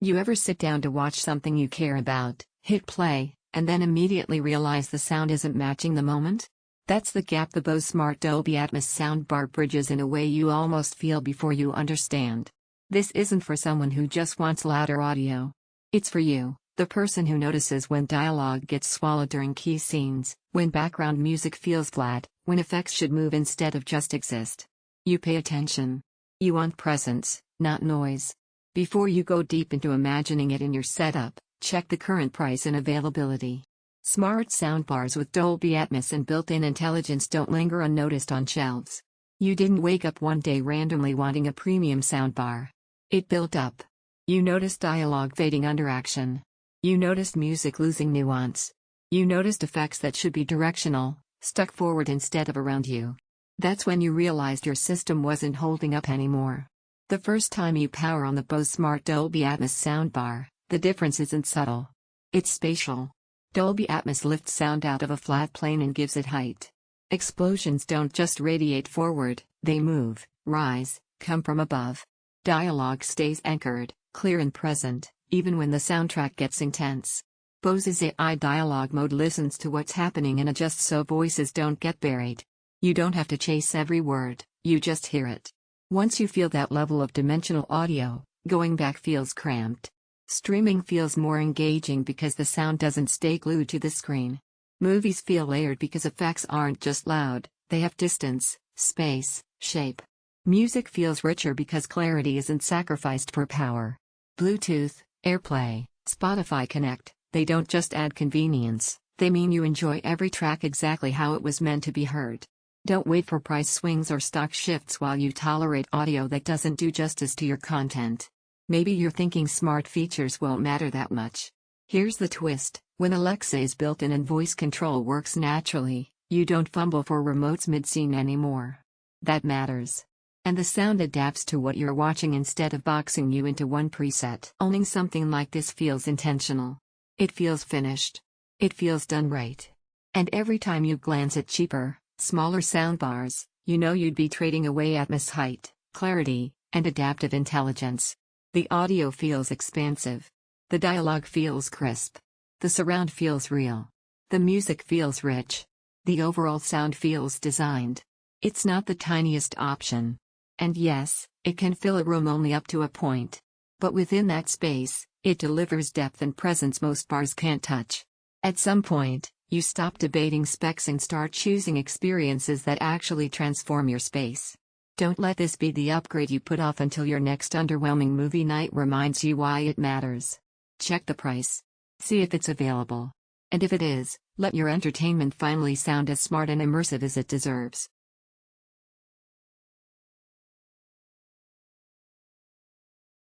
You ever sit down to watch something you care about, hit play, and then immediately realize the sound isn't matching the moment? That's the gap the Bose Smart Dolby Atmos Soundbar bridges in a way you almost feel before you understand. This isn't for someone who just wants louder audio. It's for you, the person who notices when dialogue gets swallowed during key scenes, when background music feels flat, when effects should move instead of just exist. You pay attention. You want presence, not noise. Before you go deep into imagining it in your setup, check the current price and availability. Smart soundbars with Dolby Atmos and built-in intelligence don't linger unnoticed on shelves. You didn't wake up one day randomly wanting a premium soundbar. It built up. You noticed dialogue fading under action. You noticed music losing nuance. You noticed effects that should be directional, stuck forward instead of around you. That's when you realized your system wasn't holding up anymore. The first time you power on the Bose Smart Dolby Atmos soundbar, the difference isn't subtle. It's spatial. Dolby Atmos lifts sound out of a flat plane and gives it height. Explosions don't just radiate forward, they move, rise, come from above. Dialogue stays anchored, clear and present, even when the soundtrack gets intense. Bose's AI dialogue mode listens to what's happening and adjusts so voices don't get buried. You don't have to chase every word, you just hear it. Once you feel that level of dimensional audio, going back feels cramped. Streaming feels more engaging because the sound doesn't stay glued to the screen. Movies feel layered because effects aren't just loud, they have distance, space, shape. Music feels richer because clarity isn't sacrificed for power. Bluetooth, AirPlay, Spotify Connect, they don't just add convenience, they mean you enjoy every track exactly how it was meant to be heard. Don't wait for price swings or stock shifts while you tolerate audio that doesn't do justice to your content. Maybe you're thinking smart features won't matter that much. Here's the twist: when Alexa is built in and voice control works naturally, you don't fumble for remotes mid-scene anymore. That matters. And the sound adapts to what you're watching instead of boxing you into one preset. Owning something like this feels intentional. It feels finished. It feels done right. And every time you glance at cheaper, smaller soundbars, you know you'd be trading away Atmos height, clarity, and adaptive intelligence. The audio feels expansive. The dialogue feels crisp. The surround feels real. The music feels rich. The overall sound feels designed. It's not the tiniest option. And yes, it can fill a room only up to a point. But within that space, it delivers depth and presence most bars can't touch. At some point, you stop debating specs and start choosing experiences that actually transform your space. Don't let this be the upgrade you put off until your next underwhelming movie night reminds you why it matters. Check the price. See if it's available. And if it is, let your entertainment finally sound as smart and immersive as it deserves.